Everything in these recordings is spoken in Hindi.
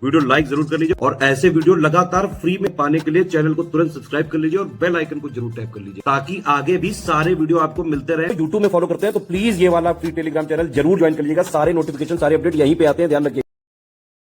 वीडियो लाइक जरूर कर लीजिए और ऐसे वीडियो लगातार फ्री में पाने के लिए चैनल को तुरंत सब्सक्राइब कर लीजिए और बेल आइकन को जरूर टैप कर लीजिए ताकि आगे भी सारे वीडियो आपको मिलते रहे। यूट्यूब में फॉलो करते हैं तो प्लीज ये वाला फ्री टेलीग्राम चैनल जरूर ज्वाइन कर लीजिएगा। सारे नोटिफिकेशन सारे अपडेट यहीं पे आते हैं, ध्यान रखिए।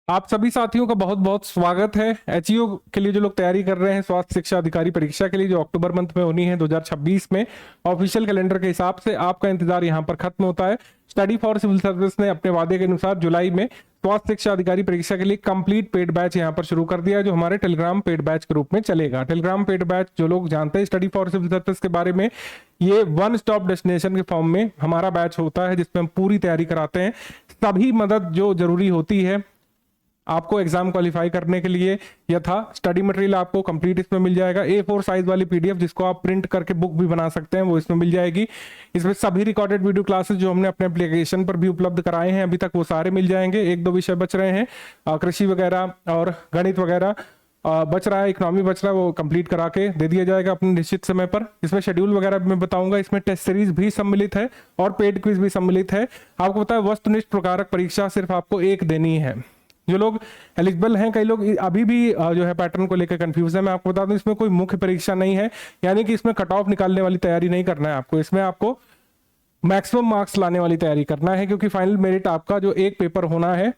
आप सभी साथियों का बहुत बहुत स्वागत है। एचईओ के लिए जो लोग तैयारी कर रहे हैं स्वास्थ्य शिक्षा अधिकारी परीक्षा के लिए जो अक्टूबर मंथ में होनी है 2026 में, ऑफिशियल कैलेंडर के हिसाब से आपका इंतजार यहां पर खत्म होता है। स्टडी फॉर सिविल सर्विस ने अपने वादे के अनुसार जुलाई में स्वास्थ्य शिक्षा अधिकारी परीक्षा के लिए कंप्लीट पेड बैच यहां पर शुरू कर दिया है, जो हमारे टेलीग्राम पेड बैच के रूप में चलेगा। टेलीग्राम पेड बैच जो लोग जानते हैं स्टडी फॉर सिविल सर्विस के बारे में, ये वन स्टॉप डेस्टिनेशन के फॉर्म में हमारा बैच होता है जिसमें हम पूरी तैयारी कराते हैं। सभी मदद जो जरूरी होती है आपको एग्जाम क्वालिफाई करने के लिए यथा स्टडी मटेरियल आपको कंप्लीट इसमें मिल जाएगा। A4 साइज वाली पीडीएफ जिसको आप प्रिंट करके बुक भी बना सकते हैं वो इसमें मिल जाएगी। इसमें सभी रिकॉर्डेड वीडियो क्लासेस जो हमने अपने एप्लीकेशन पर भी उपलब्ध कराए हैं अभी तक वो सारे मिल जाएंगे। एक दो विषय बच रहे हैं, कृषि वगैरह और गणित वगैरह बच रहा है, इकोनॉमी बच रहा है, वो कंप्लीट करा के दे दिया जाएगा अपने निश्चित समय पर। इसमें शेड्यूल वगैरह मैं बताऊंगा। इसमें टेस्ट सीरीज भी सम्मिलित है और पेड क्विज भी सम्मिलित है। आपको पता है वस्तुनिष्ठ प्रकारक परीक्षा सिर्फ आपको एक देनी है। जो लोग एलिजिबल हैं, कई लोग अभी भी जो है पैटर्न को लेकर कंफ्यूज है, मैं आपको बता दूं इसमें कोई मुख्य परीक्षा नहीं है, यानी कि इसमें कट ऑफ निकालने वाली तैयारी नहीं करना है आपको। इसमें आपको मैक्सिमम मार्क्स लाने वाली तैयारी करना है, क्योंकि फाइनल मेरिट आपका जो एक पेपर होना है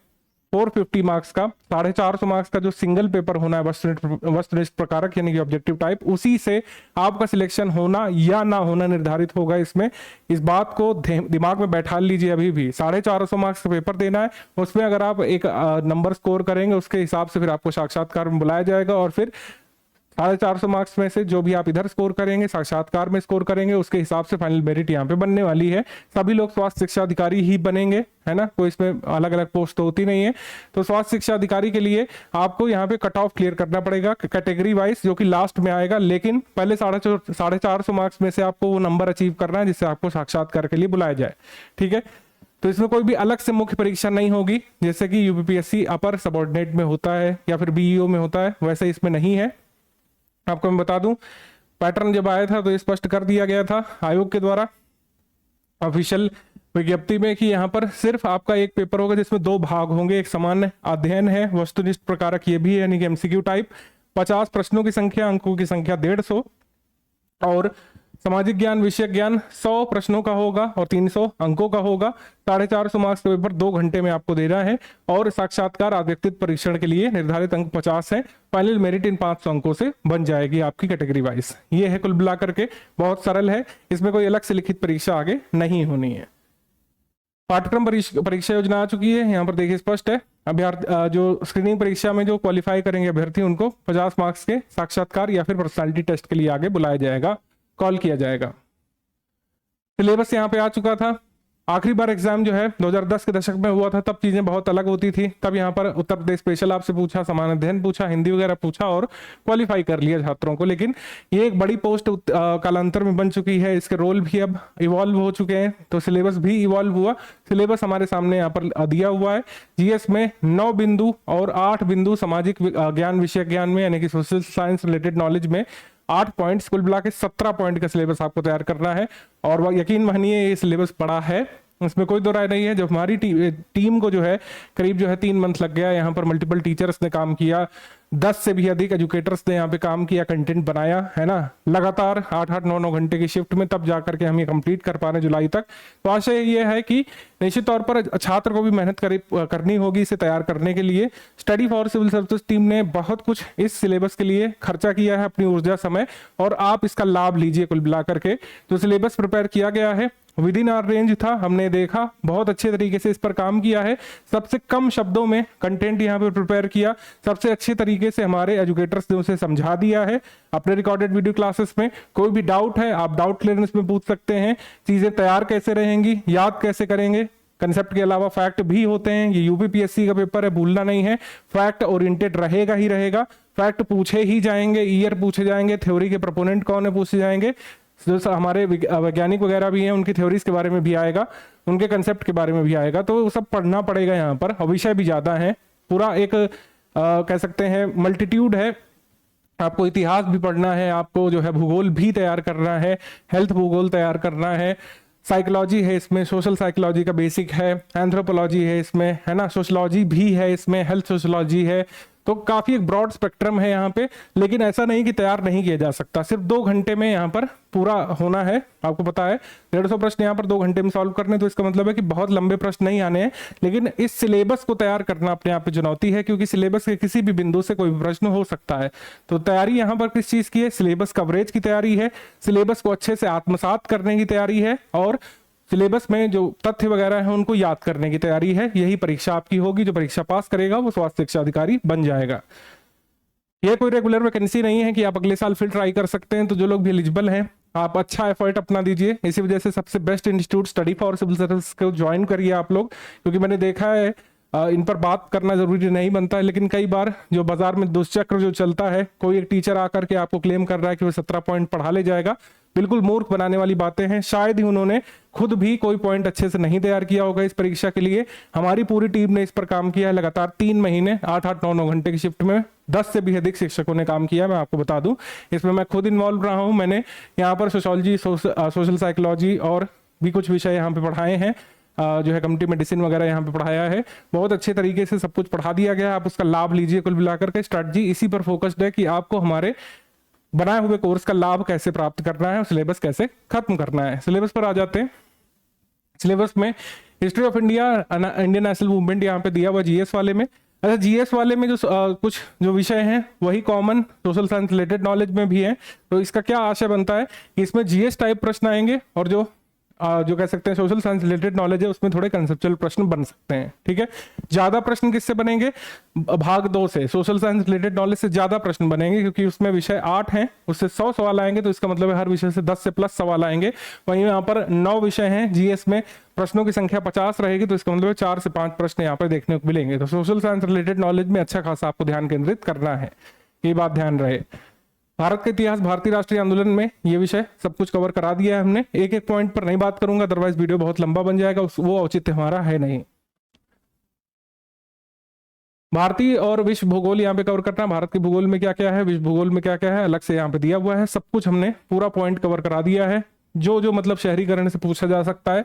450 मार्क्स का, 450 मार्क्स का जो सिंगल पेपर होना है वस्तुनिष्ठ प्रकारक यानी कि ऑब्जेक्टिव टाइप, उसी से आपका सिलेक्शन होना या ना होना निर्धारित होगा। इसमें इस बात को दिमाग में बैठा लीजिए। अभी भी 450 मार्क्स का पेपर देना है, उसमें अगर आप एक नंबर स्कोर करेंगे उसके हिसाब से फिर आपको साक्षात्कार में बुलाया जाएगा और फिर 450 मार्क्स में से जो भी आप इधर स्कोर करेंगे साक्षात्कार में स्कोर करेंगे उसके हिसाब से फाइनल मेरिट यहाँ पे बनने वाली है। सभी लोग स्वास्थ्य शिक्षा अधिकारी ही बनेंगे, है ना, कोई इसमें अलग अलग पोस्ट तो होती नहीं है। तो स्वास्थ्य शिक्षा अधिकारी के लिए आपको यहाँ पे कट ऑफ क्लियर करना पड़ेगा कैटेगरी वाइज, जो कि लास्ट में आएगा, लेकिन पहले 450 मार्क्स में से आपको वो नंबर अचीव करना है जिससे आपको साक्षात्कार के लिए बुलाया जाए। ठीक है, तो इसमें कोई भी अलग से मुख्य परीक्षा नहीं होगी जैसे कि यूपीपीएससी अपर सबऑर्डिनेट में होता है या फिर बीईओ में होता है, वैसे इसमें नहीं है। आपको मैं बता दूं पैटर्न जब आया था तो स्पष्ट कर दिया गया था आयोग के द्वारा ऑफिशियल विज्ञप्ति में कि यहाँ पर सिर्फ आपका एक पेपर होगा जिसमें दो भाग होंगे। एक सामान्य अध्ययन है, वस्तुनिष्ठ प्रकारक ये भी है यानी कि एमसीक्यू टाइप, 50 प्रश्नों की संख्या, अंकों की संख्या 150, और सामाजिक ज्ञान विषय ज्ञान 100 प्रश्नों का होगा और 300 अंकों का होगा। 450 मार्क्स का पेपर 2 घंटे में आपको देना है और साक्षात्कार व्यक्तित्व परीक्षण के लिए निर्धारित अंक 50 है। फाइनल मेरिट इन 500 अंकों से बन जाएगी आपकी कैटेगरी वाइज। ये है कुल मिला करके, बहुत सरल है, इसमें कोई अलग से लिखित परीक्षा आगे नहीं होनी है। पाठ्यक्रम परीक्षा योजना आ चुकी है, यहाँ पर देखिए स्पष्ट है। अभ्यर्थी जो स्क्रीनिंग परीक्षा में जो क्वालिफाई करेंगे अभ्यर्थी उनको 50 मार्क्स के साक्षात्कार या फिर पर्सनालिटी टेस्ट के लिए आगे बुलाया जाएगा, कॉल किया जाएगा। सिलेबस यहाँ पे आ चुका था। आखिरी बार एग्जाम जो है 2010 के दशक में हुआ था, तब चीजें बहुत अलग होती थी। तब यहाँ पर उत्तर प्रदेश स्पेशल आपसे पूछा, समान अध्ययन पूछा, हिंदी वगैरह पूछा और क्वालिफाई कर लिया छात्रों को। लेकिन ये एक बड़ी पोस्ट कालांतर में बन चुकी है, इसके रोल भी अब इवॉल्व हो चुके हैं, तो सिलेबस भी इवॉल्व हुआ। सिलेबस हमारे सामने यहाँ पर दिया हुआ है। जीएस में 9 बिंदु और 8 बिंदु सामाजिक ज्ञान विषय ज्ञान में यानी कि सोशल साइंस रिलेटेड नॉलेज में 8 पॉइंट्स, कुल मिला के 17 पॉइंट का सिलेबस आपको तैयार करना है। और यकीन मानिए ये सिलेबस बड़ा है, इसमें कोई दो राय नहीं है। जब हमारी टीम को जो है करीब जो है 3 मंथ लग गया, यहाँ पर मल्टीपल टीचर्स ने काम किया, 10 से भी अधिक एजुकेटर्स ने यहाँ पे काम किया, कंटेंट बनाया, है ना, लगातार 8-8, 9-9 घंटे की शिफ्ट में, तब जाकर के हम ये कंप्लीट कर पा रहे हैं जुलाई तक। तो आशय ये है कि निश्चित तौर पर छात्र को भी मेहनत करनी होगी इसे तैयार करने के लिए। Study for Civil Services team ने बहुत कुछ इस सिलेबस के लिए खर्चा किया है, अपनी ऊर्जा समय, और आप इसका लाभ लीजिए। कुल मिला करके जो सिलेबस प्रिपेयर किया गया है विद इन आवर रेंज था, हमने देखा बहुत अच्छे तरीके से इस पर काम किया है। सबसे कम शब्दों में कंटेंट यहाँ पे प्रिपेयर किया, सबसे अच्छे तरीके से हमारे एजुकेटर्स ने उसे समझा दिया है अपने रिकॉर्डेड वीडियो क्लासेस में। कोई भी डाउट है आप डाउट क्लियरेंस में पूछ सकते हैं। चीजें तैयार कैसे रहेंगी, याद कैसे करेंगे, कंसेप्ट के अलावा फैक्ट भी होते हैं। ये यूपीपीएससी का पेपर है, भूलना नहीं है, फैक्ट ओरिएंटेड रहेगा ही रहेगा। फैक्ट पूछे ही जाएंगे, ईयर पूछे जाएंगे, थ्योरी के प्रोपोनेंट कौन है पूछे जाएंगे, जो हमारे वैज्ञानिक वगैरह भी हैं उनकी थ्योरीज के बारे में भी आएगा, उनके कंसेप्ट के बारे में भी आएगा। तो वो सब पढ़ना पड़ेगा यहाँ पर, विषय भी ज्यादा है, पूरा एक कह सकते हैं मल्टीट्यूड है। आपको इतिहास भी पढ़ना है, आपको जो है भूगोल भी तैयार करना है, हेल्थ भूगोल तैयार करना है, साइकोलॉजी है इसमें, सोशल साइकोलॉजी का बेसिक है, एंथ्रोपोलॉजी है इसमें, है ना, सोशलॉजी भी है इसमें, हेल्थ सोशलॉजी है। तो काफी एक ब्रॉड स्पेक्ट्रम है यहाँ पे, लेकिन ऐसा नहीं कि तैयार नहीं किया जा सकता। सिर्फ 2 घंटे में यहाँ पर पूरा होना है, आपको पता है 150 प्रश्न यहाँ पर 2 घंटे में सॉल्व करने, तो इसका मतलब है कि बहुत लंबे प्रश्न नहीं आने हैं। लेकिन इस सिलेबस को तैयार करना अपने आप में चुनौती है, क्योंकि सिलेबस के किसी भी बिंदु से कोई भी प्रश्न हो सकता है। तो तैयारी यहाँ पर किस चीज की है? सिलेबस कवरेज की तैयारी है, सिलेबस को अच्छे से आत्मसात करने की तैयारी है, और सिलेबस में जो तथ्य वगैरह है उनको याद करने की तैयारी है। यही परीक्षा आपकी होगी। जो परीक्षा पास करेगा वो स्वास्थ्य शिक्षा अधिकारी बन जाएगा। ये कोई रेगुलर वैकेंसी नहीं है कि आप अगले साल फिर ट्राई कर सकते हैं। तो जो लोग भी एलिजिबल हैं, आप अच्छा एफर्ट अपना दीजिए। इसी वजह से सबसे best institute Study for Civil Service को ज्वाइन करिए आप लोग, क्योंकि मैंने देखा है इन पर बात करना जरूरी नहीं बनता है, लेकिन कई बार जो बाजार में दुष्चक्र जो चलता है, कोई एक टीचर आकर के आपको क्लेम कर रहा है कि वो 17 पॉइंट पढ़ा ले जाएगा, बिल्कुल मूर्ख बनाने वाली बातें हैं। शायद ही उन्होंने खुद भी कोई पॉइंट अच्छे से नहीं तैयार किया होगा इस परीक्षा के लिए। हमारी पूरी टीम ने इस पर काम किया है लगातार 3 महीने, 8-8, 9-9 घंटे की शिफ्ट में 10 से भी अधिक शिक्षकों ने काम किया। मैं आपको बता दूं, इसमें मैं खुद इन्वॉल्व रहा हूं। मैंने यहाँ पर सोशोलॉजी, सोशल साइकोलॉजी और भी कुछ विषय यहाँ पे पढ़ाए हैं। जो है कम्युनिटी मेडिसिन वगैरह यहाँ पे पढ़ाया है। बहुत अच्छे तरीके से सब कुछ पढ़ा दिया गया है, आप उसका लाभ लीजिए। कुल मिलाकर के स्ट्रैटेजी इसी पर फोकस्ड है कि आपको हमारे बनाए हुए कोर्स का लाभ कैसे प्राप्त करना है और सिलेबस कैसे खत्म करना है। सिलेबस पर आ जाते हैं। सिलेबस में history of India, Indian national movement यहाँ पे दिया हुआ जीएस वाले में। अच्छा, जीएस वाले में जो कुछ जो विषय हैं वही common social science related knowledge में भी है। तो इसका क्या आशय बनता है कि इसमें जीएस टाइप प्रश्न आएंगे, और जो कह सकते हैं सोशल साइंस रिलेटेड नॉलेज है उसमें थोड़े कंसेप्चुअल प्रश्न बन सकते हैं। ठीक है, ज्यादा प्रश्न किससे बनेंगे? भाग 2 से, सोशल साइंस रिलेटेड नॉलेज से ज्यादा प्रश्न बनेंगे, क्योंकि उसमें विषय 8 हैं, उससे 100 सवाल आएंगे। तो इसका मतलब है हर विषय से 10 से प्लस सवाल आएंगे। वहीं यहाँ पर 9 विषय हैं, जीएस में प्रश्नों की संख्या 50 रहेगी, तो इसका मतलब 4 से 5 प्रश्न यहाँ पर देखने को मिलेंगे। तो सोशल साइंस रिलेटेड नॉलेज में अच्छा खासा आपको ध्यान केंद्रित करना है, ये बात ध्यान रहे। भारत का इतिहास, भारतीय राष्ट्रीय आंदोलन में ये विषय सब कुछ कवर करा दिया है हमने। एक एक पॉइंट पर नहीं बात करूंगा, अदरवाइज वीडियो बहुत लंबा बन जाएगा, वो औचित्य हमारा है नहीं। भारतीय और विश्व भूगोल यहाँ पे कवर करना, भारत के भूगोल में क्या क्या है, विश्व भूगोल में क्या क्या है, अलग से यहाँ पे दिया हुआ है। सब कुछ हमने पूरा पॉइंट कवर करा दिया है। जो मतलब शहरीकरण से पूछा जा सकता है,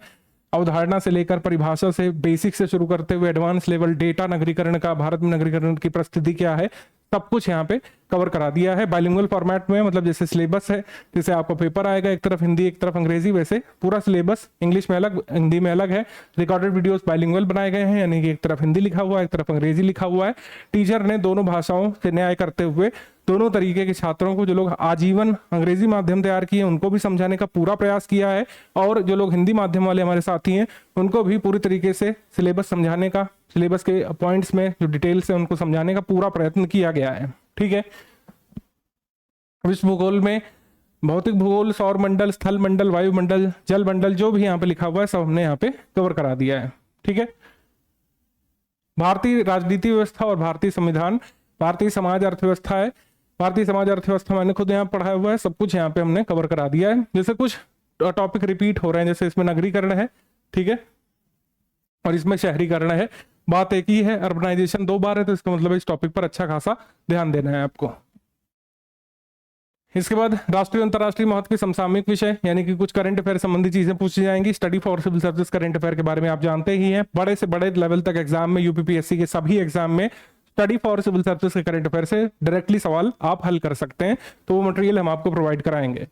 अवधारणा से लेकर परिभाषा से, बेसिक से शुरू करते हुए एडवांस लेवल, डेटा नगरीकरण का, भारत में नगरीकरण की परिस्थिति क्या है, सब कुछ यहाँ पे कवर करा दिया है। बाइलिंगुअल फॉर्मेट में, मतलब जैसे सिलेबस है, जैसे आपका पेपर आएगा एक तरफ हिंदी एक तरफ अंग्रेजी, वैसे पूरा सिलेबस इंग्लिश में अलग हिंदी में अलग है। रिकॉर्डेड वीडियोस बाइलिंगुअल बनाए गए हैं, यानी कि एक तरफ हिंदी लिखा हुआ है एक तरफ अंग्रेजी लिखा हुआ है। टीचर ने दोनों भाषाओं से न्याय करते हुए दोनों तरीके के छात्रों को, जो लोग आजीवन अंग्रेजी माध्यम तैयार किए उनको भी समझाने का पूरा प्रयास किया है, और जो लोग हिंदी माध्यम वाले हमारे साथी हैं उनको भी पूरी तरीके से सिलेबस समझाने का, सिलेबस के पॉइंट्स में जो डिटेल्स है उनको समझाने का पूरा प्रयत्न किया गया है। ठीक है, विश्व भूगोल में भौतिक भूगोल, सौर मंडल, स्थल मंडल, वायुमंडल, जल मंडल, जो भी यहाँ पे लिखा हुआ है सब हमने यहाँ पे कवर करा दिया है। ठीक है, भारतीय राजनीति व्यवस्था और भारतीय संविधान, भारतीय समाज अर्थव्यवस्था है। भारतीय समाज अर्थव्यवस्था मैंने खुद यहाँ पढ़ाया हुआ है, सब कुछ यहाँ पे हमने कवर करा दिया है। जैसे कुछ टॉपिक रिपीट हो रहे हैं, जैसे इसमें नगरीकरण है, ठीक है, और इसमें शहरीकरण है। बात एक ही है, अर्बनाइजेशन 2 बार है, तो इसका मतलब इस टॉपिक पर अच्छा खासा ध्यान देना है आपको। इसके बाद राष्ट्रीय अंतर्राष्ट्रीय महत्व के समसामयिक विषय, यानी कि कुछ करंट अफेयर संबंधी चीजें पूछी जाएंगी। Study for Civil Service current affair के बारे में आप जानते ही हैं, बड़े से बड़े लेवल तक एग्जाम में, यूपीपीएससी के सभी एग्जाम में स्टडी फॉर सिविल सर्विस के करंट अफेयर से डायरेक्टली सवाल आप हल कर सकते हैं, तो वो मटेरियल हम आपको प्रोवाइड कराएंगे।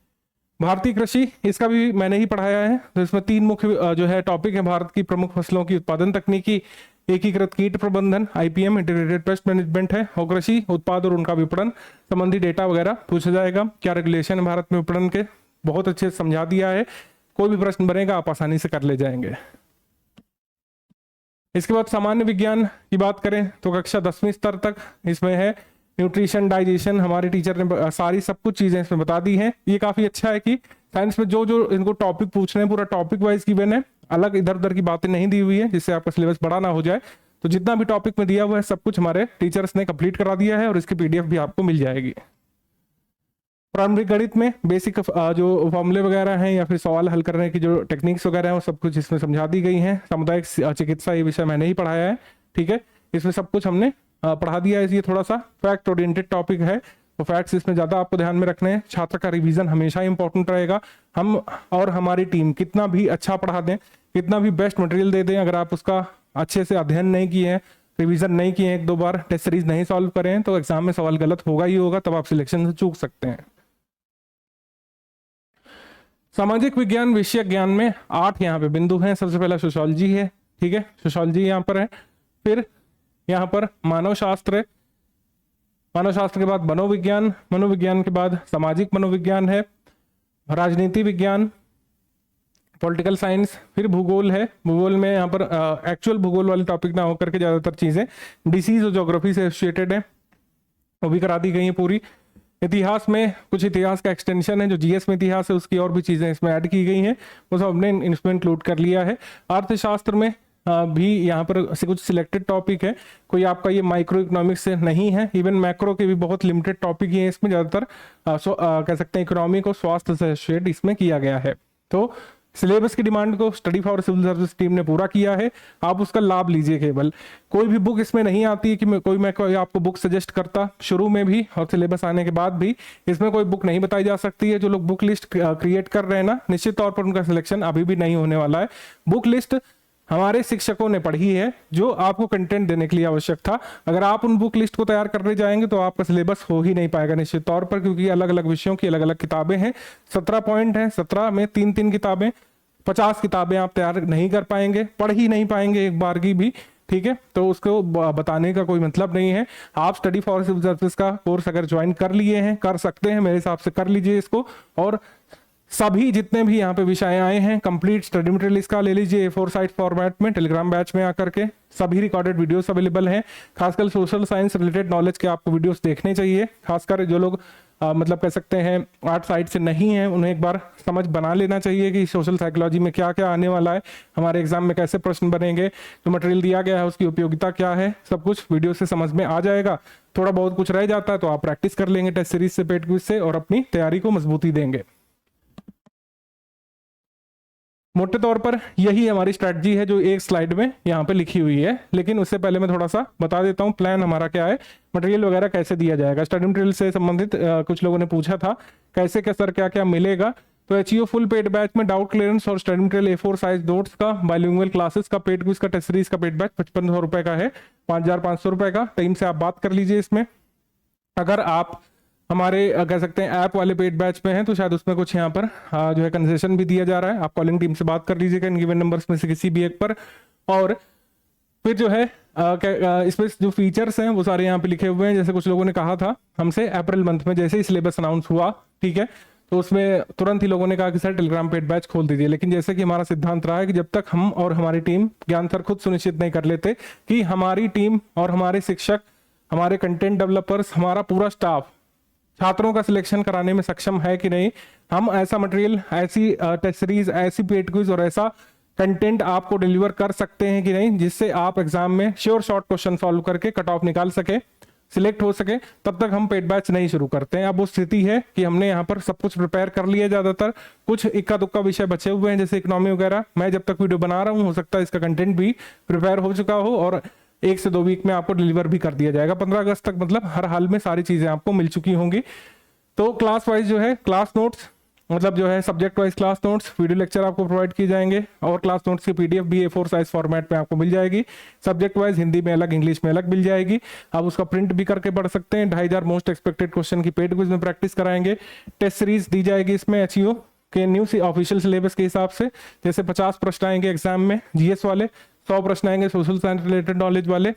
भारतीय कृषि, इसका भी मैंने ही पढ़ाया है। तो इसमें 3 मुख्य जो है टॉपिक है, भारत की प्रमुख फसलों की उत्पादन तकनीकी, एकीकृत कीट प्रबंधन, आईपीएम इंटीग्रेटेड पेस्ट मैनेजमेंट है, और कृषि उत्पाद और उनका विपणन संबंधी डेटा वगैरह पूछा जाएगा। क्या रेगुलेशन है भारत में विपणन के, बहुत अच्छे से समझा दिया है। कोई भी प्रश्न बनेगा आप आसानी से कर ले जाएंगे। इसके बाद सामान्य विज्ञान की बात करें तो कक्षा 10वीं स्तर तक इसमें है। न्यूट्रिशन, डाइजेशन, हमारे टीचर ने सारी सब कुछ चीजें इसमें बता दी हैं। ये काफी अच्छा है कि साइंस में जो जो इनको टॉपिक पूछने हैं पूरा टॉपिक वाइज गिवन है, अलग इधर उधर की बातें नहीं दी हुई है, जिससे आपका सिलेबस बड़ा ना हो जाए। तो जितना भी टॉपिक में दिया हुआ है सब कुछ हमारे टीचर्स ने कंप्लीट करा दिया है, और इसकी पीडीएफ भी आपको मिल जाएगी। प्रारंभिक गणित में बेसिक जो फॉर्मूले वगैरह हैं या फिर सवाल हल करने की जो टेक्निक्स वगैरह हैं वो सब कुछ इसमें समझा दी गई हैं। सामुदायिक चिकित्सा, ये विषय मैंने ही पढ़ाया है। ठीक है, इसमें सब कुछ हमने पढ़ा दिया है। ये थोड़ा सा फैक्ट ओरिएंटेड टॉपिक है, तो फैक्ट्स इसमें ज़्यादा आपको ध्यान में रखने हैं। छात्र का रिवीजन हमेशा इंपॉर्टेंट रहेगा। हम और हमारी टीम कितना भी अच्छा पढ़ा दें, कितना भी बेस्ट मटेरियल दे दें, अगर आप उसका अच्छे से अध्ययन नहीं किए हैं, रिवीजन नहीं किए हैं, एक दो बार टेस्ट सीरीज नहीं सॉल्व करें, तो एग्जाम में सवाल गलत होगा ही होगा, तब आप सिलेक्शन से चूक सकते हैं। सामाजिक विज्ञान विषय ज्ञान में 8 यहाँ पे बिंदु हैं। सबसे पहला सोशियोलॉजी है, ठीक है, सोशियोलॉजी यहाँ पर है। फिर यहाँ पर मानव शास्त्र है, मानव शास्त्र के बाद मनोविज्ञान, मनोविज्ञान के बाद सामाजिक मनोविज्ञान है, राजनीति विज्ञान, पॉलिटिकल साइंस, फिर भूगोल है। भूगोल में यहाँ पर एक्चुअल भूगोल वाले टॉपिक ना होकर के ज़्यादातर चीज़ें डिसीज और ज्योग्राफी से एसोसिएटेड है, वो भी करा दी गई है पूरी। इतिहास में कुछ इतिहास का एक्सटेंशन है, जो जीएस में इतिहास है उसकी और भी चीज़ें इसमें ऐड की गई हैं, वो सब हमने इसमें इंक्लूड कर लिया है। अर्थशास्त्र में भी यहाँ पर से कुछ सिलेक्टेड टॉपिक है, कोई आपका ये माइक्रो इकोनॉमिक्स से नहीं है, इवन मैक्रो के भी बहुत लिमिटेड टॉपिक ही हैं इसमें, ज़्यादातर कह सकते हैं इकोनॉमी को स्वास्थ्य से एसोसिएट इसमें किया गया है। तो सिलेबस की डिमांड को Study for Civil Service team ने पूरा किया है, आप उसका लाभ लीजिए। केवल कोई भी बुक इसमें नहीं आती है कि मैं कोई आपको बुक सजेस्ट करता, शुरू में भी और सिलेबस आने के बाद भी इसमें कोई बुक नहीं बताई जा सकती है। जो लोग बुक लिस्ट क्रिएट कर रहे हैं ना, निश्चित तौर पर उनका सिलेक्शन अभी भी नहीं होने वाला है। बुक लिस्ट हमारे शिक्षकों ने पढ़ी है, जो आपको कंटेंट देने के लिए आवश्यक था। अगर आप उन बुक लिस्ट को तैयार करने जाएंगे तो आपका सिलेबस हो ही नहीं पाएगा निश्चित तौर पर, क्योंकि अलग अलग विषयों की अलग अलग किताबें हैं। 17 पॉइंट हैं, 17 में 3-3 किताबें, 50 किताबें आप तैयार नहीं कर पाएंगे, पढ़ ही नहीं पाएंगे एक बार की भी, ठीक है। तो उसको बताने का कोई मतलब नहीं है। आप स्टडी फॉर सिविल सर्विस का कोर्स अगर ज्वाइन कर लिए हैं, कर सकते हैं, मेरे हिसाब से कर लीजिए इसको। और सभी जितने भी यहाँ पे विषय आए हैं, कंप्लीट स्टडी मटेरियल इसका ले लीजिए A4 साइट फॉर्मेट में, टेलीग्राम बैच में आकर के। सभी रिकॉर्डेड वीडियोस अवेलेबल हैं। खासकर सोशल साइंस रिलेटेड नॉलेज के आपको वीडियोस देखने चाहिए। खासकर जो लोग मतलब कह सकते हैं आर्ट साइड से नहीं है, उन्हें एक बार समझ बना लेना चाहिए कि सोशल साइकोलॉजी में क्या क्या आने वाला है, हमारे एग्जाम में कैसे प्रश्न बनेंगे, जो मटेरियल दिया गया है उसकी उपयोगिता क्या है, सब कुछ वीडियो से समझ में आ जाएगा। थोड़ा बहुत कुछ रह जाता है तो आप प्रैक्टिस कर लेंगे टेस्ट सीरीज से, पेड क्विज से, और अपनी तैयारी को मजबूती देंगे। मोटे तौर पर यही हमारी स्ट्रैटेजी है जो एक स्लाइड में यहाँ पे लिखी हुई है, लेकिन उससे पहले मैं थोड़ा सा बता देता हूँ प्लान हमारा क्या है, मटेरियल वगैरह कैसे दिया जाएगा। स्टडी मटेरियल से संबंधित कुछ लोगों ने पूछा था कैसे क्या सर क्या क्या मिलेगा। तो एचईओ फुल पेड बैच में डाउट क्लियरेंस और study material A4 size notes का, बाइलिंगुअल क्लासेस का, पेड क्विज का, टेस्ट सीरीज का पेड बैच 5500 रुपए का है, 5500 रुपए का। टीम से आप बात कर लीजिए इसमें। अगर आप हमारे कह सकते हैं ऐप वाले पेड बैच में हैं तो शायद उसमें कुछ यहाँ पर जो है कंसेशन भी दिया जा रहा है। आप कॉलिंग टीम से बात कर लीजिएगा इन गिवन नंबर्स में से किसी भी एक पर। और फिर जो है इसमें जो फीचर्स हैं वो सारे यहाँ पे लिखे हुए हैं। जैसे कुछ लोगों ने कहा था हमसे अप्रैल मंथ में जैसे ही सिलेबस अनाउंस हुआ, ठीक है, तो उसमें तुरंत ही लोगों ने कहा कि सर टेलीग्राम पेड बैच खोल दीजिए। लेकिन जैसे कि हमारा सिद्धांत रहा है कि जब तक हम और हमारी टीम ज्ञान सर खुद सुनिश्चित नहीं कर लेते कि हमारी टीम और हमारे शिक्षक, हमारे कंटेंट डेवलपर्स, हमारा पूरा स्टाफ छात्रों का सिलेक्शन कराने में सक्षम है कि नहीं, हम ऐसा मटेरियल, ऐसी टेस्ट सीरीज, ऐसी पेड क्विज और ऐसा कंटेंट आपको डिलीवर कर सकते हैं कि नहीं, जिससे आप एग्जाम में श्योर शॉर्ट क्वेश्चन सॉल्व करके कट ऑफ निकाल सके, सिलेक्ट हो सके, तब तक हम पेड बैच नहीं शुरू करते हैं। अब वो स्थिति है कि हमने यहाँ पर सब कुछ प्रिपेयर कर लिया, ज्यादातर कुछ इक्का दुक्का विषय बचे हुए हैं जैसे इकोनॉमी वगैरह। मैं जब तक वीडियो बना रहा हूँ हो सकता है इसका कंटेंट भी प्रिपेयर हो चुका हो और 1 से 2 वीक में आपको डिलीवर भी कर दिया जाएगा। 15 अगस्त तक मतलब हर हाल में सारी चीजें आपको मिल चुकी होंगी। तो क्लास वाइज जो है क्लास नोट्स, मतलब जो है subject wise class notes, video lecture आपको प्रोवाइड किए जाएंगे और क्लास नोट्स की पीडीएफ भी A4 साइज फॉर्मेट में आपको मिल जाएगी। सब्जेक्ट वाइज हिंदी में अलग, इंग्लिश में अलग मिल जाएगी। आप उसका प्रिंट भी करके पढ़ सकते हैं। 2500 मोस्ट एक्सपेक्टेड क्वेश्चन की पेड क्विज में प्रैक्टिस कराएंगे। टेस्ट सीरीज दी जाएगी इसमें एचईओ के न्यू ऑफिशियल सिलेबस के हिसाब से। जैसे 50 प्रश्न आएंगे एग्जाम में जीएस वाले, 100 प्रश्न आएंगे सोशल साइंस रिलेटेड नॉलेज वाले,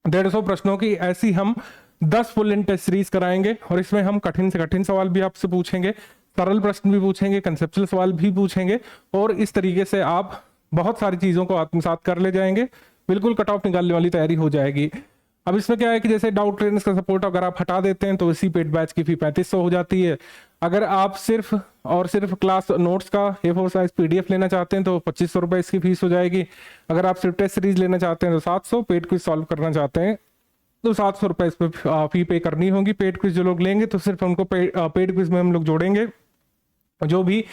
150 प्रश्नों की ऐसी हम 10 फुल इन टेस्ट सीरीज कराएंगे। और इसमें हम कठिन से कठिन सवाल भी आपसे पूछेंगे, सरल प्रश्न भी पूछेंगे, कंसेप्चुअल सवाल भी पूछेंगे और इस तरीके से आप बहुत सारी चीजों को आत्मसात कर ले जाएंगे। बिल्कुल कट ऑफ निकालने वाली तैयारी हो जाएगी। अब इसमें क्या है कि जैसे डाउट क्लियरेंस का सपोर्ट अगर आप हटा देते हैं तो इसी पेड बैच की फी 3500 हो जाती है। अगर आप सिर्फ और सिर्फ क्लास नोट्स का A4 साइज पीडीएफ लेना चाहते हैं तो 2500 रुपए इसकी फीस हो जाएगी। अगर आप सिर्फ टेस्ट सीरीज लेना चाहते हैं तो 700, पेड क्विज सॉल्व करना चाहते हैं तो 700 रुपए इस पर फी पे करनी होगी। पेड क्विज जो लोग लेंगे तो सिर्फ उनको पेड क्विज में हम लोग जोड़ेंगे जो भी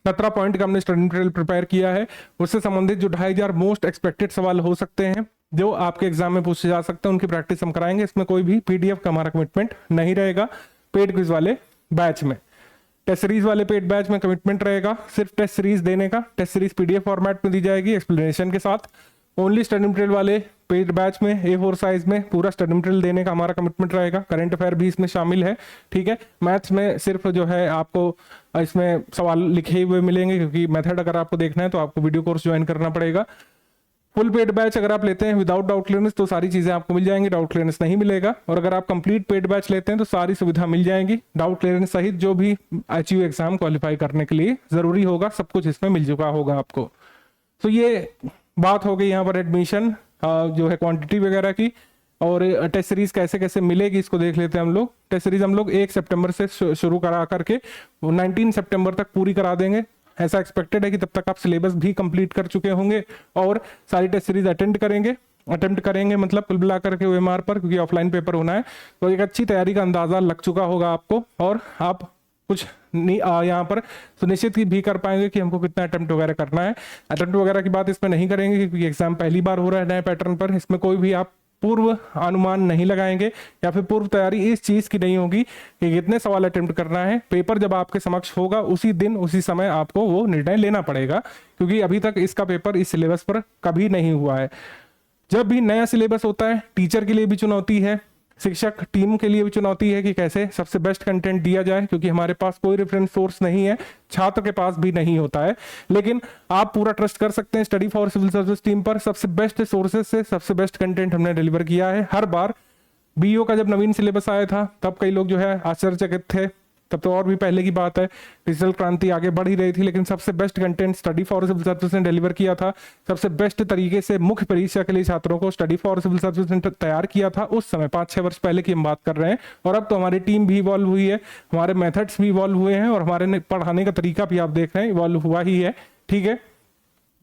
17 पॉइंट का हमने स्टडी मटेरियल प्रिपेयर किया है, उससे संबंधित जो 2500 मोस्ट एक्सपेक्टेड सवाल हो सकते हैं जो आपके एग्जाम में पूछे जा सकते हैं उनकी प्रैक्टिस हम कराएंगे। इसमें कोई भी पीडीएफ का हमारा कमिटमेंट नहीं रहेगा। पेड क्विज वाले बैच में, टेस्ट सीरीज वाले पेड बैच में कमिटमेंट रहेगा सिर्फ टेस्ट सीरीज देने का। टेस्ट सीरीज पीडीएफ फॉर्मेट में दी जाएगी एक्सप्लेनेशन के साथ। ओनली स्टडी मटेरियल वाले पेड बैच में A4 साइज में पूरा स्टडी मटेरियल देने का हमारा कमिटमेंट रहेगा। करंट अफेयर भी इसमें शामिल है, ठीक है। मैथ्स में सिर्फ जो है आपको इसमें सवाल लिखे हुए मिलेंगे, क्योंकि मेथड अगर आपको देखना है तो आपको वीडियो कोर्स ज्वाइन करना पड़ेगा। फुल पेड बैच अगर आप लेते हैं विदाउट डाउट क्लियरेंस तो सारी चीजें आपको मिल जाएंगी, डाउट क्लियरेंस नहीं मिलेगा। और अगर आप कंप्लीट पेड बैच लेते हैं तो सारी सुविधा मिल जाएंगी, डाउट क्लियरेंस सहित जो भी एचयू एग्जाम क्वालिफाई करने के लिए जरूरी होगा सब कुछ इसमें मिल चुका होगा आपको। तो ये बात हो गई यहाँ पर एडमिशन जो है क्वांटिटी वगैरह की। और टेस्ट सीरीज कैसे कैसे मिलेगी इसको देख लेते हैं हम लोग। टेस्ट सीरीज हम लोग 1 सितंबर से शुरू करा करके 19 सितंबर तक पूरी करा देंगे। ऐसा एक्सपेक्टेड है कि तब तक आप सिलेबस भी कंप्लीट कर चुके होंगे और सारी टेस्ट सीरीज अटेम्प्ट करेंगे मतलब कुल मिला करके OMR पर, क्योंकि ऑफलाइन पेपर होना है। तो एक अच्छी तैयारी का अंदाजा लग चुका होगा आपको और आप कुछ यहाँ पर सुनिश्चित भी कर पाएंगे कि हमको कितना अटेम्प्ट वगैरह करना है। अटेम्प्ट वगैरह की बात इसमें नहीं करेंगे क्योंकि एग्जाम पहली बार हो रहा है नए पैटर्न पर। इसमें कोई भी आप पूर्व अनुमान नहीं लगाएंगे या फिर पूर्व तैयारी इस चीज की नहीं होगी कि कितने सवाल अटेम्प्ट करना है। पेपर जब आपके समक्ष होगा उसी दिन उसी समय आपको वो निर्णय लेना पड़ेगा, क्योंकि अभी तक इसका पेपर इस सिलेबस पर कभी नहीं हुआ है। जब भी नया सिलेबस होता है टीचर के लिए भी चुनौती है, शिक्षक टीम के लिए भी चुनौती है कि कैसे सबसे बेस्ट कंटेंट दिया जाए, क्योंकि हमारे पास कोई रेफरेंस सोर्स नहीं है, छात्र के पास भी नहीं होता है। लेकिन आप पूरा ट्रस्ट कर सकते हैं Study for Civil Service team पर। सबसे बेस्ट सोर्सेज से सबसे बेस्ट कंटेंट हमने डिलीवर किया है हर बार। बीओ का जब नवीन सिलेबस आया था तब कई लोग जो है आश्चर्यचकित थे, तब तो और भी पहले की बात है, डिजिटल क्रांति आगे बढ़ ही रही थी, लेकिन सबसे best content Study for Civil Service ने डिलीवर किया था। सबसे बेस्ट तरीके से मुख्य परीक्षा के लिए छात्रों को स्टडी फॉर सिविल सर्विस ने तैयार किया था उस समय 5-6 वर्ष पहले की हम बात कर रहे हैं। और अब तो हमारी टीम भी इवॉल्व हुई है, हमारे मेथड्स भी इवॉल्व हुए हैं और हमारे पढ़ाने का तरीका भी आप देख रहे हैं इवॉल्व हुआ ही है, ठीक है।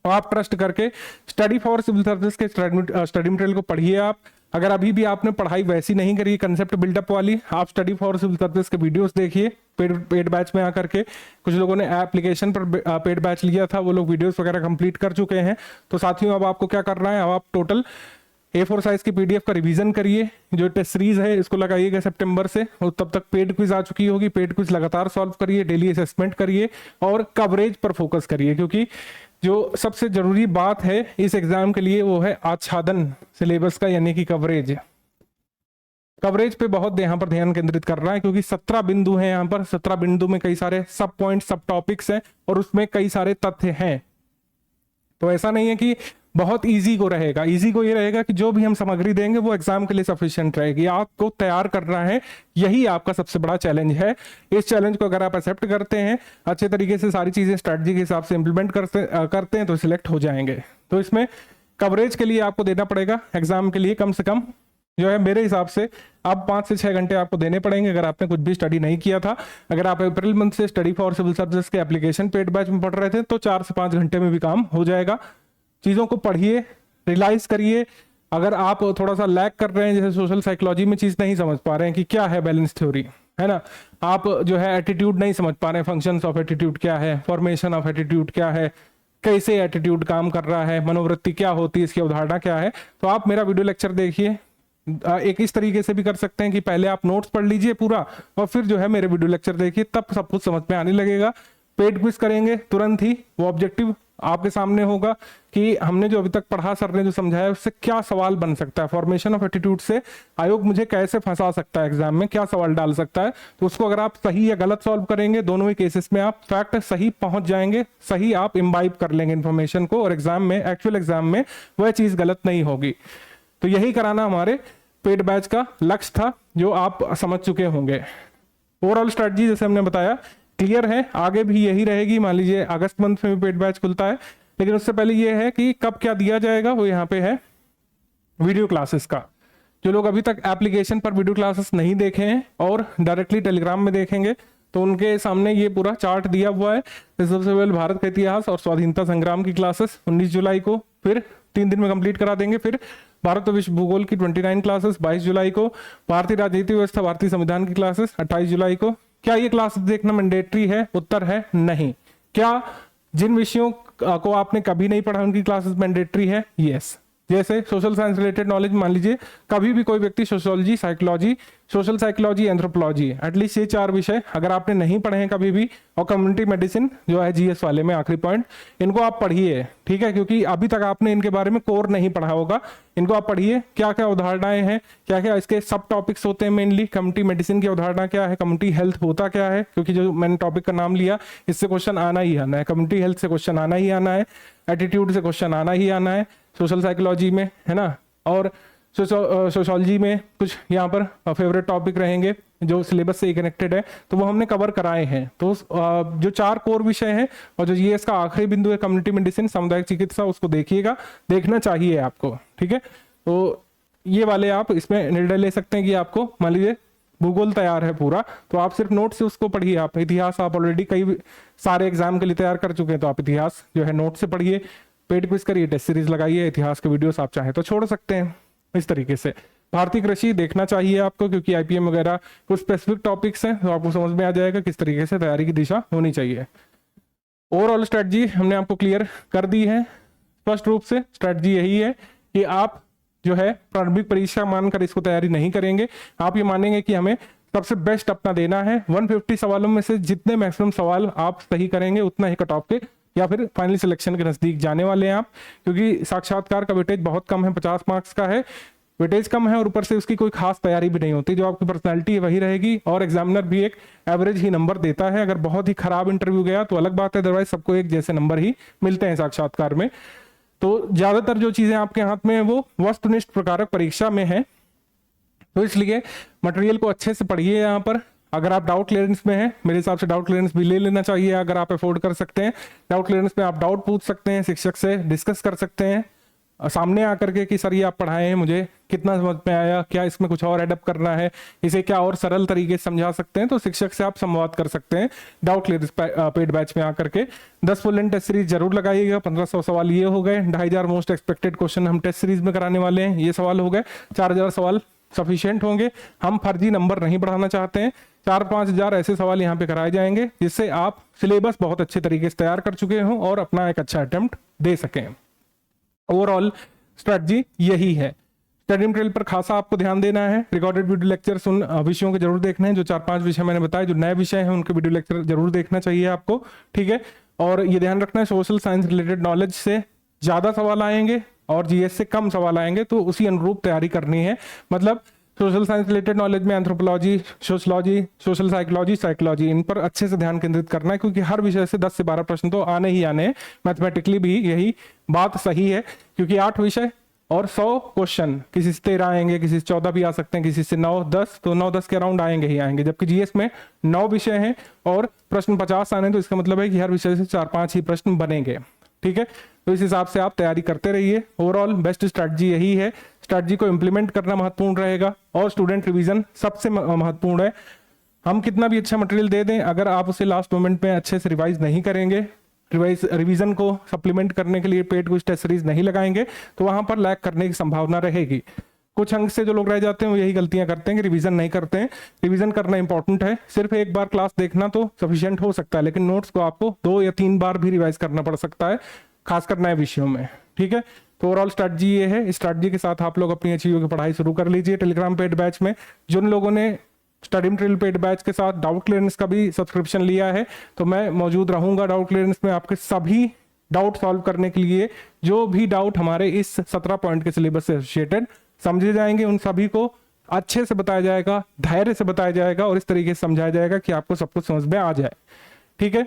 आप ट्रस्ट करके स्टडी फॉर सिविल सर्विस के स्टडी मटेरियल को पढ़िए। आप अगर अभी भी आपने पढ़ाई वैसी नहीं करी कंसेप्ट बिल्डअप वाली, आप स्टडी फॉर सिविल सर्विस के वीडियोस देखिए पेड बैच में आकर के। कुछ लोगों ने एप्लीकेशन पर पेड बैच लिया था, वो लोग वीडियोस वगैरह कंप्लीट कर चुके हैं। तो साथियों अब आपको क्या करना है, अब आप टोटल A4 साइज की PDF का रिवीजन करिए। जो टेस्ट सीरीज है इसको लगाइएगा सितंबर से, और तब तक पेड क्विज आ चुकी होगी। पेड क्विज लगातार सॉल्व करिए, डेली असेसमेंट करिए और कवरेज पर फोकस करिए, क्योंकि जो सबसे जरूरी बात है इस एग्जाम के लिए वो है आच्छादन सिलेबस का, यानी कि कवरेज पे बहुत यहाँ पर ध्यान केंद्रित कर रहा है, क्योंकि 17 बिंदु हैं यहाँ पर। 17 बिंदु में कई सारे सब पॉइंट सब टॉपिक्स हैं और उसमें कई सारे तथ्य हैं। तो ऐसा नहीं है कि बहुत इजी को रहेगा, इजी को ये रहेगा कि जो भी हम सामग्री देंगे वो एग्जाम के लिए सफिशिएंट रहेगी। आपको तैयार करना है, यही आपका सबसे बड़ा चैलेंज है। इस चैलेंज को अगर आप एक्सेप्ट करते हैं, अच्छे तरीके से सारी चीजें स्ट्रेटजी के हिसाब से इंप्लीमेंट करते हैं तो सिलेक्ट हो जाएंगे। तो इसमें कवरेज के लिए आपको देना पड़ेगा एग्जाम के लिए कम से कम जो है मेरे हिसाब से अब 5 से 6 घंटे आपको देने पड़ेंगे अगर आपने कुछ भी स्टडी नहीं किया था। अगर आप अप्रैल मंथ से स्टडी फॉर सिविल सर्विस के एप्लीकेशन पेड बैच में पढ़ रहे थे तो 4 से 5 घंटे में भी काम हो जाएगा। चीज़ों को पढ़िए, रियलाइज करिए। अगर आप थोड़ा सा लैग कर रहे हैं, जैसे सोशल साइकोलॉजी में चीज़ नहीं समझ पा रहे हैं कि क्या है बैलेंस थ्योरी, है ना, आप जो है एटीट्यूड नहीं समझ पा रहे हैं, फंक्शंस ऑफ एटीट्यूड क्या है, फॉर्मेशन ऑफ एटीट्यूड क्या है, कैसे एटीट्यूड काम कर रहा है, मनोवृत्ति क्या होती है, इसकी अवधारणा क्या है, तो आप मेरा वीडियो लेक्चर देखिए। एक इस तरीके से भी कर सकते हैं कि पहले आप नोट्स पढ़ लीजिए पूरा और फिर जो है मेरे वीडियो लेक्चर देखिए, तब सब कुछ समझ में आने लगेगा। पेड क्विज करेंगे तुरंत ही, वो ऑब्जेक्टिव आपके सामने होगा कि हमने जो अभी तक पढ़ा, सर ने जो समझाया उससे क्या सवाल बन सकता है, फॉर्मेशन ऑफ एटीट्यूड से आयोग मुझे कैसे फंसा सकता है, एग्जाम में क्या सवाल डाल सकता है। तो उसको अगर आप सही या गलत सॉल्व करेंगे, दोनों ही केसेस में आप फैक्ट सही पहुंच जाएंगे, सही आप इम्बाइब कर लेंगे इन्फॉर्मेशन को, और एग्जाम में, एक्चुअल एग्जाम में वह चीज गलत नहीं होगी। तो यही कराना हमारे पेड बैच का लक्ष्य था, जो आप समझ चुके होंगे। ओवरऑल स्ट्रेटजी जैसे हमने बताया क्लियर है, आगे भी यही रहेगी। मान लीजिए अगस्त मंथ में भी पेड बैच खुलता है, लेकिन उससे पहले ये है कि कब क्या दिया जाएगा, वो यहाँ पे है वीडियो क्लासेस का। जो लोग अभी तक एप्लीकेशन पर वीडियो क्लासेस नहीं देखे हैं और डायरेक्टली टेलीग्राम में देखेंगे तो उनके सामने ये पूरा चार्ट दिया हुआ है। सबसे पहले भारत का इतिहास और स्वाधीनता संग्राम की क्लासेस 19 जुलाई को, फिर 3 दिन में कंप्लीट करा देंगे। फिर भारत और विश्व भूगोल की 29 क्लासेस 22 जुलाई को। भारतीय राजनीति व्यवस्था, भारतीय संविधान की क्लासेस 28 जुलाई को। क्या ये क्लास देखना मैंडेटरी है? उत्तर है नहीं। क्या जिन विषयों को आपने कभी नहीं पढ़ा उनकी क्लासेस मैंडेटरी है? यस। जैसे सोशल साइंस रिलेटेड नॉलेज, मान लीजिए कभी भी कोई व्यक्ति sociology, psychology, social psychology, anthropology, at least ये 4 विषय अगर आपने नहीं पढ़े हैं कभी भी, और कम्युनिटी मेडिसिन जो है जीएस वाले में आखिरी पॉइंट, इनको आप पढ़िए, ठीक है, क्योंकि अभी तक आपने इनके बारे में कोर नहीं पढ़ा होगा। इनको आप पढ़िए, क्या क्या उदाहरणाएं हैं, क्या क्या इसके सब टॉपिक्स होते हैं। मेनली कम्युनिटी मेडिसिन की अवधारणा क्या है, कम्युनिटी हेल्थ होता क्या है, क्योंकि जो मैंने टॉपिक का नाम लिया इससे क्वेश्चन आना ही आना है, कम्युनिटी हेल्थ से क्वेश्चन आना ही आना है, एटीट्यूड से क्वेश्चन आना ही आना है, सोशल साइकोलॉजी में, है ना, और सोशोलॉजी में कुछ यहाँ पर फेवरेट टॉपिक रहेंगे जो सिलेबस से कनेक्टेड है, तो वो हमने कवर कराए हैं। तो जो 4 कोर विषय हैं और जो जीएस का आखिरी बिंदु है कम्युनिटी मेडिसिन, सामुदायिक चिकित्सा, उसको देखिएगा, देखना चाहिए आपको, ठीक है। तो ये वाले आप इसमें निर्णय ले सकते हैं कि आपको मान लीजिए भूगोल तैयार है पूरा, तो आप सिर्फ नोट से उसको पढ़िए। आप इतिहास आप ऑलरेडी कई सारे एग्जाम के लिए तैयार कर चुके हैं, तो आप इतिहास जो है नोट से पढ़िए, पेड क्विज करिए, टेस्ट सीरीज लगाइए, इतिहास के वीडियोस आप चाहें तो छोड़ सकते हैं। इस तरीके से भारतीय कृषि देखना चाहिए आपको, क्योंकि आईपीएम वगैरह कुछ स्पेसिफिक टॉपिक्स हैं, तो आपको समझ में आ जाएगा किस तरीके से तैयारी की दिशा होनी चाहिए। ओवरऑल स्ट्रेटजी हमने आपको क्लियर कर दी है। स्पष्ट रूप से स्ट्रेटजी यही है कि आप जो है प्रारंभिक परीक्षा मानकर इसको तैयारी नहीं करेंगे, आप ये मानेंगे कि हमें सबसे बेस्ट अपना देना है। 150 सवालों में से जितने मैक्सिमम सवाल आप सही करेंगे उतना ही कट ऑफ के या फिर फाइनल सिलेक्शन के नजदीक जाने वाले हैं आप, क्योंकि साक्षात्कार का वेटेज बहुत कम है, 50 मार्क्स का है, वेटेज कम है, और ऊपर से उसकी कोई खास तैयारी भी नहीं होती। जो आपकी पर्सनैलिटी है वही रहेगी, और एग्जामिनर भी एक एवरेज ही नंबर देता है। अगर बहुत ही खराब इंटरव्यू गया तो अलग बात है, अदरवाइज सबको एक जैसे नंबर ही मिलते हैं साक्षात्कार में। तो ज्यादातर जो चीजें आपके हाथ में है वो वस्तुनिष्ठ प्रकारक परीक्षा में है, तो इसलिए मटेरियल को अच्छे से पढ़िए। यहाँ पर अगर आप डाउट क्लियरेंस में हैं, मेरे हिसाब से डाउट क्लियरेंस भी ले लेना चाहिए अगर आप अफोर्ड कर सकते हैं। डाउट क्लियरेंस में आप डाउट पूछ सकते हैं, शिक्षक से डिस्कस कर सकते हैं सामने आकर के कि सर ये आप पढ़ाए हैं, मुझे कितना समझ में आया, क्या इसमें कुछ और एडअप करना है, इसे क्या और सरल तरीके से समझा सकते हैं, तो शिक्षक से आप संवाद कर सकते हैं डाउट क्लियरेंस पेड बैच में आकर के। 10 फुल एंड टेस्ट सीरीज जरूर लगाइएगा। 1500 सवाल ये हो गए, 2500 मोस्ट एक्सपेक्टेड क्वेश्चन हम टेस्ट सीरीज में कराने वाले हैं, ये सवाल हो गए। 4000 सवाल सफिशिएंट होंगे। हम फर्जी नंबर नहीं बढ़ाना चाहते हैं, 4-5 हजार ऐसे सवाल यहाँ पे कराए जाएंगे जिससे आप सिलेबस बहुत अच्छे तरीके से तैयार कर चुके हों और अपना एक अच्छा अटेम्प्ट दे सकें। ओवरऑल स्ट्रेटजी यही है। स्टडी मटेरियल पर खासा आपको ध्यान देना है। रिकॉर्डेड वीडियो लेक्चर्स उन विषयों के जरूर देखने हैं, जो 4-5 विषय मैंने बताए, जो नए विषय हैं उनके वीडियो लेक्चर जरूर देखना चाहिए आपको, ठीक है। और ये ध्यान रखना है सोशल साइंस रिलेटेड नॉलेज से ज्यादा सवाल आएंगे और जीएस से कम सवाल आएंगे, तो उसी अनुरूप तैयारी करनी है। मतलब सोशल साइंस रिलेटेड नॉलेज में anthropology, sociology, social psychology, psychology, इन पर अच्छे से ध्यान केंद्रित करना है, क्योंकि हर विषय से 10 से 12 प्रश्न तो आने ही आने हैं। मैथमेटिकली भी यही बात सही है, क्योंकि 8 विषय और 100 क्वेश्चन, किसी से 13 आएंगे, किसी से 14 भी आ सकते हैं, किसी से 9-10, तो 9-10 के अराउंड आएंगे ही आएंगे। जबकि जीएस में 9 विषय हैं और प्रश्न 50 आने, तो इसका मतलब है कि हर विषय से 4-5 ही प्रश्न बनेंगे, ठीक है। तो इस हिसाब से आप तैयारी करते रहिए। ओवरऑल बेस्ट स्ट्रैटेजी यही है। स्ट्रैटेजी को इंप्लीमेंट करना महत्वपूर्ण रहेगा और स्टूडेंट रिवीजन सबसे महत्वपूर्ण है। हम कितना भी अच्छा मटेरियल दे दें, अगर आप उसे लास्ट मोमेंट में अच्छे से रिवाइज नहीं करेंगे, रिवीजन को सप्लीमेंट करने के लिए पेड कुछ टेस्ट सीरीज नहीं लगाएंगे, तो वहां पर लैग करने की संभावना रहेगी। कुछ अंक से जो लोग रह जाते हैं वो यही गलतियां करते हैं कि रिवीजन नहीं करते हैं। रिवीजन करना इंपॉर्टेंट है, सिर्फ एक बार क्लास देखना तो सफिशिएंट हो सकता है, लेकिन नोट्स को आपको 2 या 3 बार भी रिवाइज करना पड़ सकता है, खासकर नए विषयों में, ठीक है। तो ओवरऑल स्ट्रैटेजी ये है। इस स्ट्रैटेजी के साथ आप लोग अपनी अचीव की पढ़ाई शुरू कर लीजिए। टेलीग्राम पेड बैच में जिन लोगों ने स्टडी मटेरियल पेड बैच के साथ डाउट क्लियरेंस का भी सब्सक्रिप्शन लिया है, तो मैं मौजूद रहूंगा डाउट क्लियरेंस में आपके सभी डाउट सॉल्व करने के लिए। जो भी डाउट हमारे इस 17 पॉइंट के सिलेबस से एसोसिएटेड समझे जाएंगे, उन सभी को अच्छे से बताया जाएगा, धैर्य से बताया जाएगा और इस तरीके से समझाया जाएगा कि आपको सब कुछ समझ में आ जाए, ठीक है।